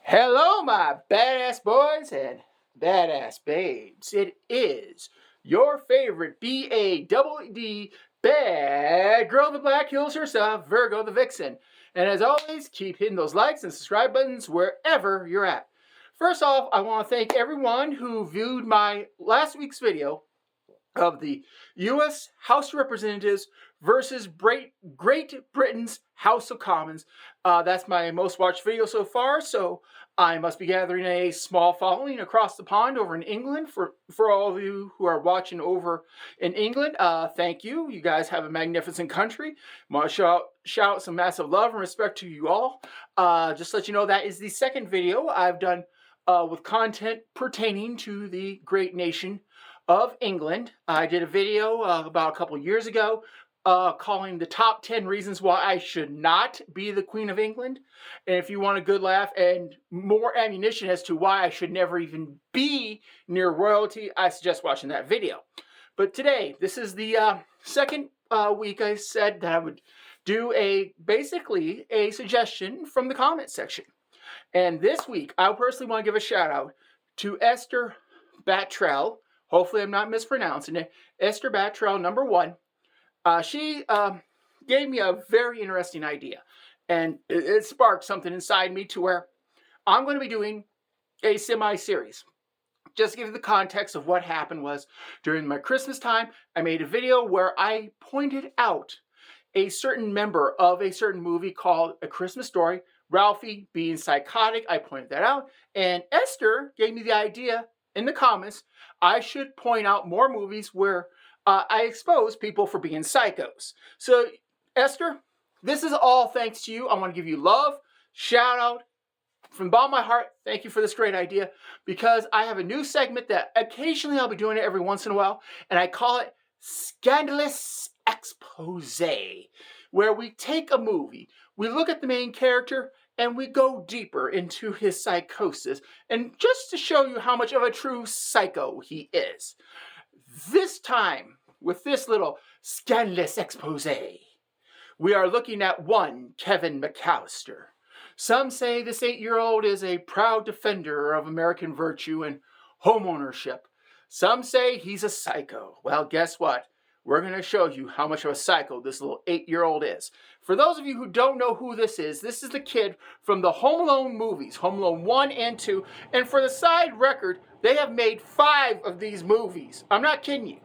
Hello, my badass boys and badass babes. It is your favorite BADD bad girl, the Black Hills herself, Virgo the Vixen. And as always, keep hitting those likes and subscribe buttons wherever you're at. First off, I want to thank everyone who viewed my last week's video of the U.S. House of Representatives versus Great Britain's House of Commons. That's my most watched video so far, so I must be gathering a small following across the pond over in England. For all of you who are watching over in England, thank you. You guys have a magnificent country. I want to shout out some massive love and respect to you all. Just to let you know, that is the second video I've done with content pertaining to the great nation of England. I did a video about a couple years ago calling the top 10 reasons why I should not be the Queen of England. And if you want a good laugh and more ammunition as to why I should never even be near royalty, I suggest watching that video. But today, this is the second week I said that I would do basically a suggestion from the comment section. And this week, I personally want to give a shout out to Esther Battrell. Hopefully I'm not mispronouncing it. Esther Battrell, number one. She gave me a very interesting idea. And it sparked something inside me to where I'm going to be doing a semi-series. Just to give you the context of what happened was, during my Christmas time, I made a video where I pointed out a certain member of a certain movie called A Christmas Story, Ralphie being psychotic. I pointed that out. And Esther gave me the idea in the comments I should point out more movies where I expose people for being psychos. So, Esther, this is all thanks to you. I want to give you love, shout out from the bottom of my heart. Thank you for this great idea, because I have a new segment that occasionally I'll be doing it every once in a while, and I call it Scandalous Exposé, where we take a movie, we look at the main character, and we go deeper into his psychosis, and just to show you how much of a true psycho he is. This time, with this little scandalous expose, we are looking at one Kevin McCallister. Some say this 8-year-old is a proud defender of American virtue and homeownership. Some say he's a psycho. Well, guess what? We're going to show you how much of a psycho this little 8-year-old is. For those of you who don't know who this is the kid from the Home Alone movies, Home Alone 1 and 2. And for the side record, they have made 5 of these movies. I'm not kidding you.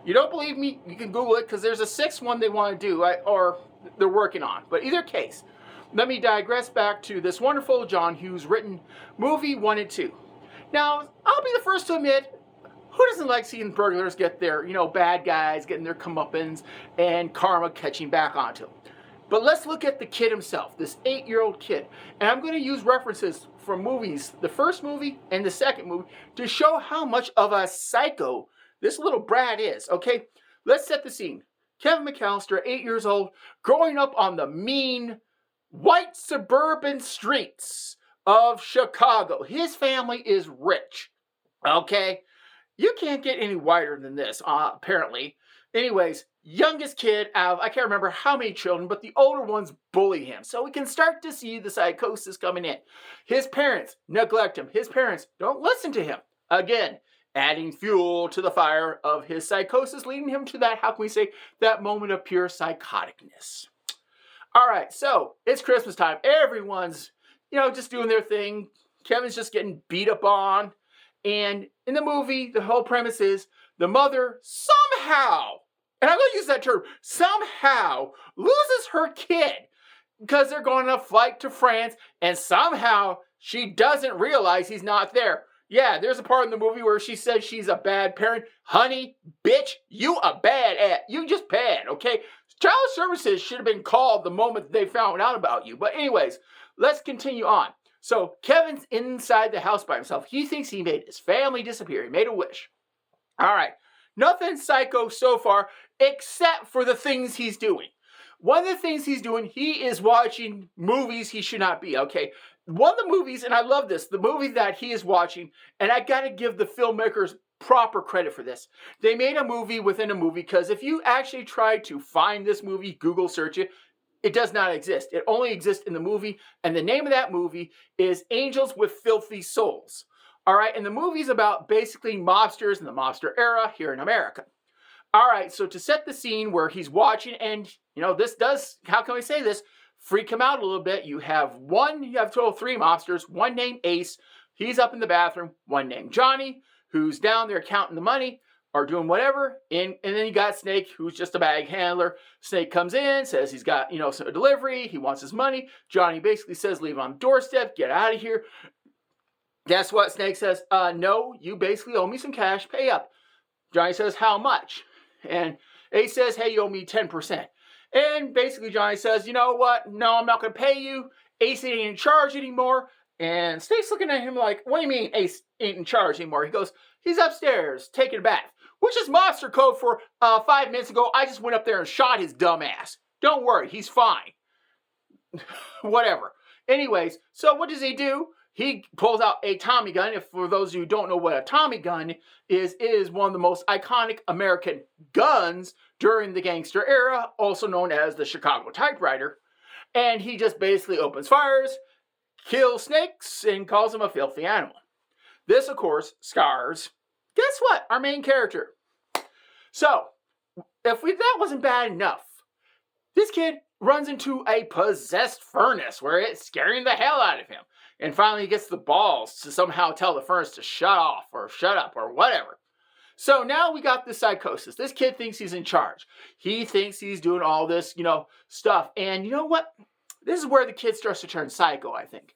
You don't believe me? You can Google it, because there's a 6th one they want to do, or they're working on. But either case, let me digress back to this wonderful John Hughes written movie 1 and 2. Now, I'll be the first to admit, who doesn't like seeing burglars get their, bad guys getting their comeuppance and karma catching back onto them? But let's look at the kid himself, this 8-year-old kid. And I'm going to use references from movies, the first movie and the second movie, to show how much of a psycho this little brat is, okay? Let's set the scene. Kevin McCallister, 8 years old, growing up on the mean, white suburban streets of Chicago. His family is rich, okay? You can't get any whiter than this, apparently. Anyways, youngest kid out of, I can't remember how many children, but the older ones bully him. So we can start to see the psychosis coming in. His parents neglect him. His parents don't listen to him. Again, adding fuel to the fire of his psychosis, leading him to that, how can we say, that moment of pure psychoticness. All right, so it's Christmas time. Everyone's, just doing their thing. Kevin's just getting beat up on. And in the movie, the whole premise is the mother somehow, and I'm going to use that term, somehow loses her kid because they're going on a flight to France, and somehow she doesn't realize he's not there. Yeah, there's a part in the movie where she says she's a bad parent. Honey, bitch, you just bad, okay? Child services should have been called the moment they found out about you. But anyways, let's continue on. So Kevin's inside the house by himself. He thinks he made his family disappear. He made a wish. All right. Nothing psycho so far except for the things he's doing. One of the things he's doing, he is watching movies he should not be, okay? One of the movies, and I love this, the movie that he is watching, and I got to give the filmmakers proper credit for this. They made a movie within a movie, because if you actually try to find this movie, Google search it, It does not exist. It only exists in the movie, and the name of that movie is Angels with Filthy Souls. All right, and the movie's about basically mobsters in the mobster era here in America. All right, so to set the scene where he's watching, and this does, how can I say this, freak him out a little bit. You have total 3 mobsters, one named Ace, he's up in the bathroom, one named Johnny, who's down there counting the money, or doing whatever, and then you got Snake, who's just a bag handler. Snake comes in, says he's got, a delivery, he wants his money. Johnny basically says, leave it on the doorstep, get out of here. Guess what? Snake says, no, you basically owe me some cash, pay up. Johnny says, how much? And Ace says, hey, you owe me 10%. And basically Johnny says, you know what? No, I'm not going to pay you. Ace ain't in charge anymore. And Snake's looking at him like, what do you mean Ace ain't in charge anymore? He goes, he's upstairs taking a bath. Which is monster code for 5 minutes ago, I just went up there and shot his dumb ass. Don't worry, he's fine. Whatever. Anyways, so what does he do? He pulls out a Tommy gun. If for those of you who don't know what a Tommy gun is, it is one of the most iconic American guns during the gangster era, also known as the Chicago typewriter. And he just basically opens fires, kills Snakes, and calls him a filthy animal. This, of course, scars, guess what? Our main character. So, if that wasn't bad enough, this kid runs into a possessed furnace where it's scaring the hell out of him. And finally he gets the balls to somehow tell the furnace to shut off or shut up or whatever. So now we got this psychosis. This kid thinks he's in charge. He thinks he's doing all this, stuff. And you know what? This is where the kid starts to turn psycho, I think.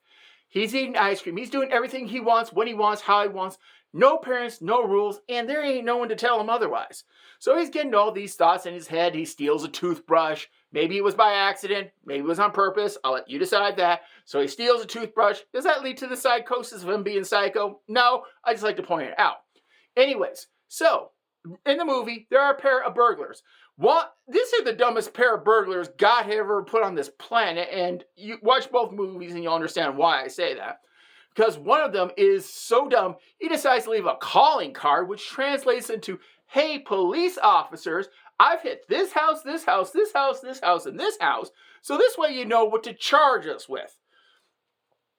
He's eating ice cream. He's doing everything he wants, when he wants, how he wants. No parents, no rules, and there ain't no one to tell him otherwise. So he's getting all these thoughts in his head. He steals a toothbrush. Maybe it was by accident. Maybe it was on purpose. I'll let you decide that. So he steals a toothbrush. Does that lead to the psychosis of him being psycho? No, I just like to point it out. Anyways, so in the movie, there are a pair of burglars. These are the dumbest pair of burglars God ever put on this planet, and you watch both movies and you'll understand why I say that. Because one of them is so dumb, he decides to leave a calling card, which translates into, hey, police officers, I've hit this house, this house, this house, this house, and this house, so this way you know what to charge us with.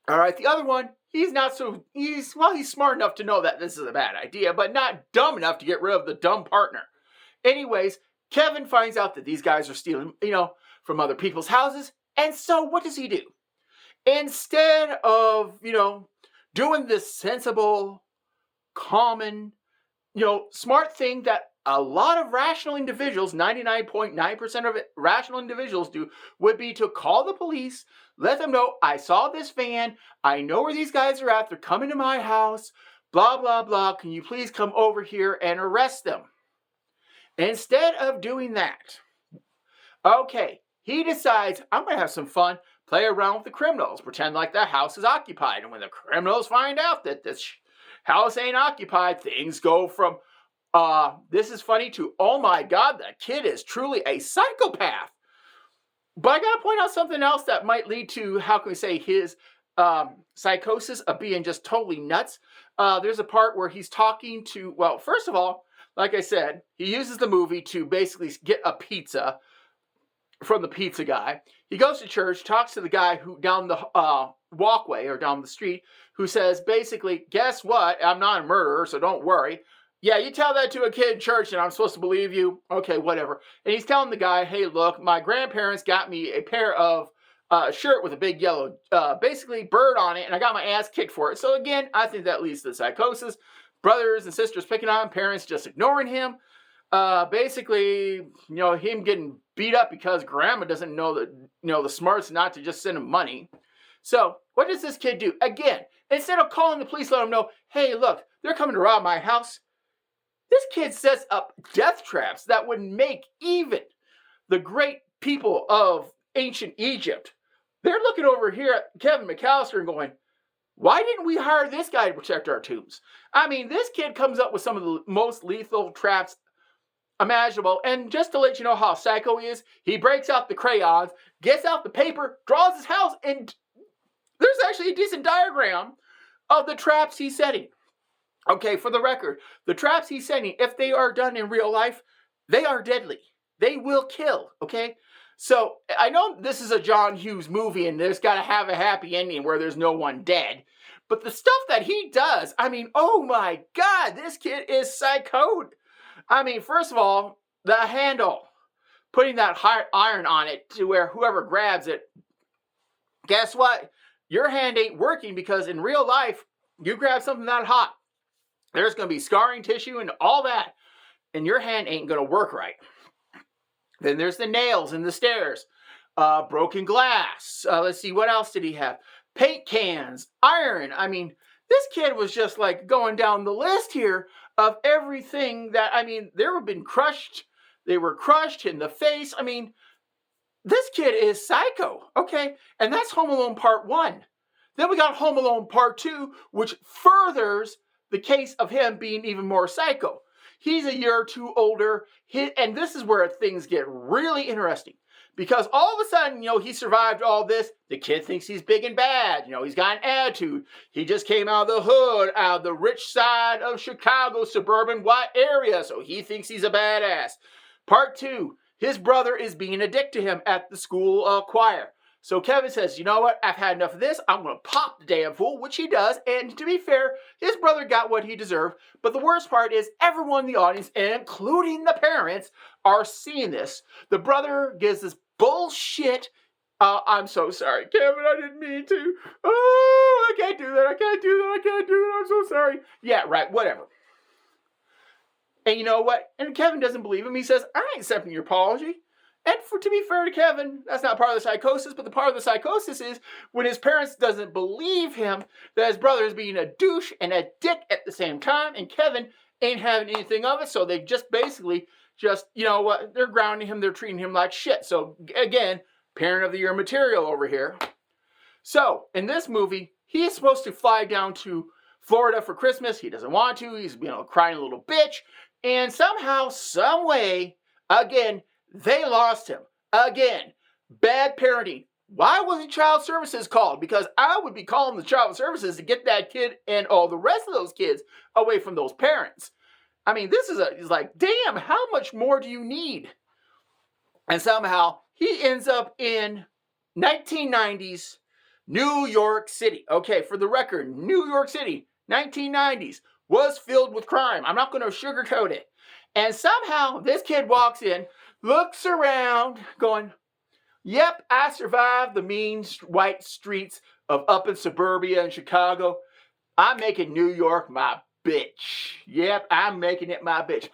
All right, the other one, he's smart enough to know that this is a bad idea, but not dumb enough to get rid of the dumb partner. Anyways, Kevin finds out that these guys are stealing, from other people's houses, and so what does he do? Instead of, doing this sensible, common, smart thing that a lot of rational individuals, 99.9% of rational individuals do, would be to call the police, let them know, I saw this van, I know where these guys are at, they're coming to my house, blah, blah, blah, can you please come over here and arrest them? Instead of doing that, okay, he decides, I'm going to have some fun, play around with the criminals, pretend like the house is occupied. And when the criminals find out that this house ain't occupied, things go from, this is funny, to, oh my God, the kid is truly a psychopath. But I got to point out something else that might lead to, how can we say, his psychosis of being just totally nuts. There's a part where he's talking to, well, first of all, like I said, he uses the movie to basically get a pizza from the pizza guy. He goes to church, talks to the guy who down the walkway or down the street, who says basically, guess what? I'm not a murderer, so don't worry. Yeah, you tell that to a kid in church and I'm supposed to believe you? Okay, whatever. And he's telling the guy, hey, look, my grandparents got me a pair of shirt with a big yellow, basically bird on it, and I got my ass kicked for it. So again, I think that leads to psychosis. Brothers and sisters picking on him, parents just ignoring him. Basically, him getting beat up because grandma doesn't know the smarts not to just send him money. So what does this kid do? Again, instead of calling the police, let them know, hey, look, they're coming to rob my house. This kid sets up death traps that would make even the great people of ancient Egypt. They're looking over here at Kevin McCallister and going, why didn't we hire this guy to protect our tombs? I mean, this kid comes up with some of the most lethal traps imaginable. And just to let you know how psycho he is, he breaks out the crayons, gets out the paper, draws his house, and there's actually a decent diagram of the traps he's setting. Okay, for the record, the traps he's setting, if they are done in real life, they are deadly. They will kill, okay? So I know this is a John Hughes movie and there's got to have a happy ending where there's no one dead. But the stuff that he does, I mean, oh my God, this kid is psychoed. I mean, first of all, the handle, putting that hot iron on it to where whoever grabs it, guess what? Your hand ain't working because in real life, you grab something that hot, there's going to be scarring tissue and all that, and your hand ain't going to work right. Then there's the nails in the stairs, broken glass. Let's see, what else did he have? Paint cans, iron. I mean, this kid was just like going down the list here of everything that, I mean, they were been crushed. They were crushed in the face. I mean, this kid is psycho, okay? And that's Home Alone Part 1. Then we got Home Alone Part 2, which furthers the case of him being even more psycho. He's a year or two older, and this is where things get really interesting. Because all of a sudden, he survived all this. The kid thinks he's big and bad. He's got an attitude. He just came out of the hood, out of the rich side of Chicago, suburban white area. So he thinks he's a badass. Part 2, his brother is being a dick to him at the school choir. So Kevin says, you know what? I've had enough of this. I'm going to pop the damn fool, which he does. And to be fair, his brother got what he deserved. But the worst part is everyone in the audience, including the parents, are seeing this. The brother gives this bullshit. I'm so sorry, Kevin. I didn't mean to. Oh, I can't do that. I can't do that. I can't do that. I'm so sorry. Yeah, right. Whatever. And you know what? And Kevin doesn't believe him. He says, I ain't accepting your apology. And to be fair to Kevin, that's not part of the psychosis, but the part of the psychosis is when his parents doesn't believe him that his brother is being a douche and a dick at the same time, and Kevin ain't having anything of it, so they just basically they're grounding him, they're treating him like shit. So again, parent of the year material over here. So in this movie, he is supposed to fly down to Florida for Christmas. He doesn't want to. He's crying a little bitch, and somehow, some way, again, they lost him. Again, bad parenting. Why wasn't child services called? Because I would be calling the child services to get that kid and all the rest of those kids away from those parents. I mean, this is like, damn, how much more do you need? And somehow he ends up in 1990s New York City. Okay, for the record, New York City, 1990s, was filled with crime. I'm not going to sugarcoat it. And somehow this kid walks in, looks around, going, yep, I survived the mean white streets of up in suburbia in Chicago. I'm making New York my bitch. Yep, I'm making it my bitch.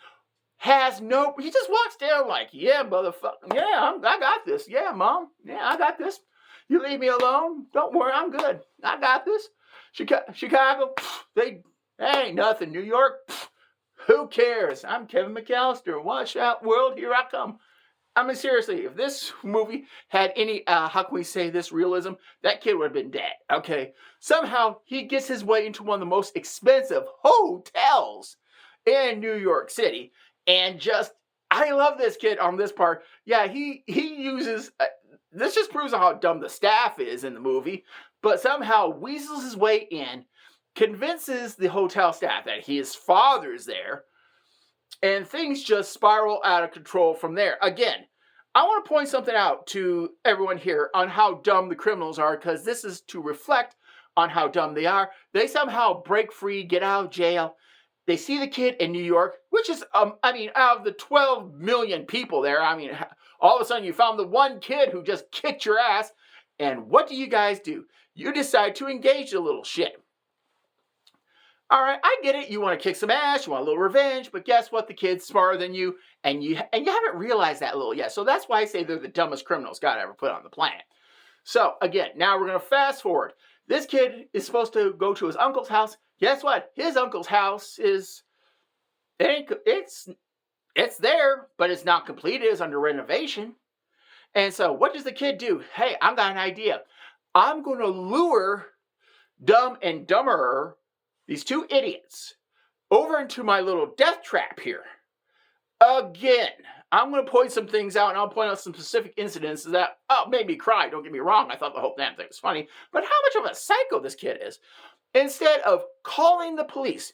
He just walks down like, yeah, motherfucker. Yeah, I got this. Yeah, Mom. Yeah, I got this. You leave me alone. Don't worry, I'm good. I got this. Chicago, they ain't nothing. New York, who cares? I'm Kevin McCallister. Watch out, world. Here I come. I mean, seriously, if this movie had any, how can we say this, realism, that kid would have been dead, okay? Somehow, he gets his way into one of the most expensive hotels in New York City. And just, I love this kid on this part. Yeah, he uses, this just proves how dumb the staff is in the movie, but somehow weasels his way in, convinces the hotel staff that his father's there, and things just spiral out of control from there. Again, I want to point something out to everyone here on how dumb the criminals are, because this is to reflect on how dumb they are. They somehow break free, get out of jail. They see the kid in New York, which is, out of the 12 million people there, all of a sudden you found the one kid who just kicked your ass. And what do? You decide to engage a little shit. All right, I get it. You want to kick some ass, you want a little revenge, but guess what? The kid's smarter than you, and you haven't realized that little yet. So that's why I say they're the dumbest criminals God ever put on the planet. So again, now we're going to fast forward. This kid is supposed to go to his uncle's house. Guess what? His uncle's house it's there, but it's not completed. It's under renovation. And so what does the kid do? Hey, I've got an idea. I'm going to lure Dumb and Dumberer, these two idiots, over into my little death trap here. Again, I'm going to point some things out, and I'll point out some specific incidents that made me cry. Don't get me wrong. I thought the whole damn thing was funny. But how much of a psycho this kid is. Instead of calling the police.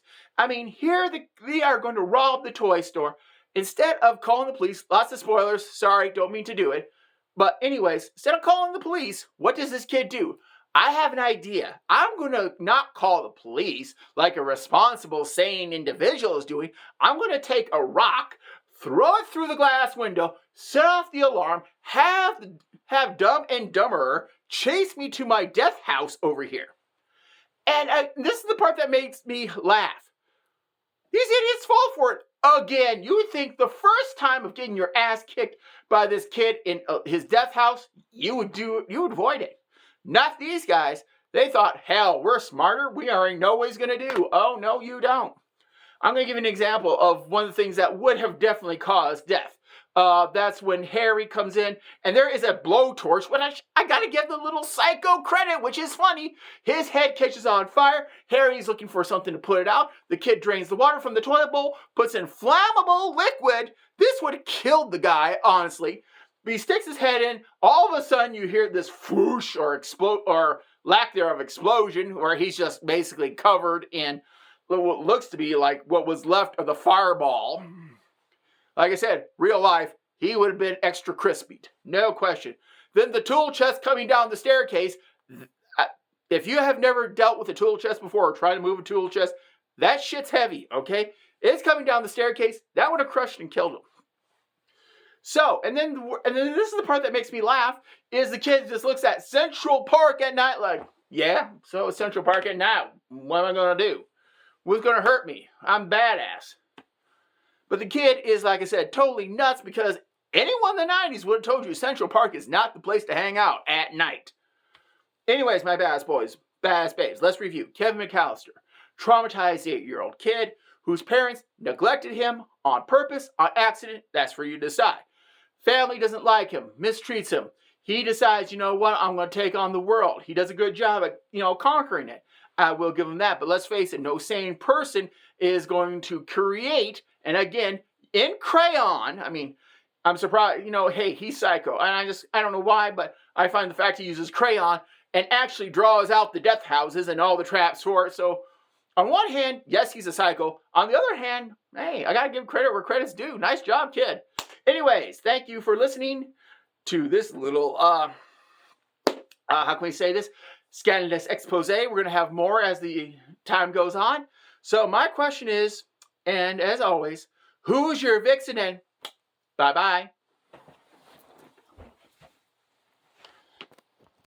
Here they are going to rob the toy store. Instead of calling the police, lots of spoilers. Sorry, don't mean to do it. But anyways, instead of calling the police, what does this kid do? I have an idea. I'm going to not call the police like a responsible, sane individual is doing. I'm going to take a rock, throw it through the glass window, set off the alarm, have Dumb and Dumber chase me to my death house over here. And this is the part that makes me laugh. These idiots fall for it again. You would think the first time of getting your ass kicked by this kid in his death house, you would avoid it. Not these guys. They thought, hell, we're smarter. We already know what he's going to do. Oh, no, you don't. I'm going to give you an example of one of the things that would have definitely caused death. That's when Harry comes in, and there is a blowtorch, but I got to give the little psycho credit, which is funny. His head catches on fire. Harry's looking for something to put it out. The kid drains the water from the toilet bowl, puts in flammable liquid. This would have killed the guy, honestly. But he sticks his head in. All of a sudden, you hear this whoosh or lack thereof explosion, where he's just basically covered in what looks to be like what was left of the fireball. Like I said, real life, he would have been extra crispy. No question. Then the tool chest coming down the staircase. If you have never dealt with a tool chest before or tried to move a tool chest, that shit's heavy, okay? It's coming down the staircase. That would have crushed and killed him. So, and then this is the part that makes me laugh, is the kid just looks at Central Park at night like, yeah, so it's Central Park at night. What am I going to do? What's going to hurt me? I'm badass. But the kid is, like I said, totally nuts because anyone in the 90s would have told you Central Park is not the place to hang out at night. Anyways, my badass boys, badass babes, let's review. Kevin McAllister, traumatized 8-year-old kid whose parents neglected him on purpose, on accident. That's for you to decide. Family doesn't like him, mistreats him. He decides, you know what, I'm going to take on the world. He does a good job at, conquering it. I will give him that. But let's face it, no sane person is going to create, and again, in crayon, I mean, I'm surprised, hey, he's psycho. And I don't know why, but I find the fact he uses crayon and actually draws out the death houses and all the traps for it. So on one hand, yes, he's a psycho. On the other hand, hey, I got to give credit where credit's due. Nice job, kid. Anyways, thank you for listening to this little, how can we say this? Scandalous expose. We're going to have more as the time goes on. So my question is, and as always, who's your vixen and bye-bye.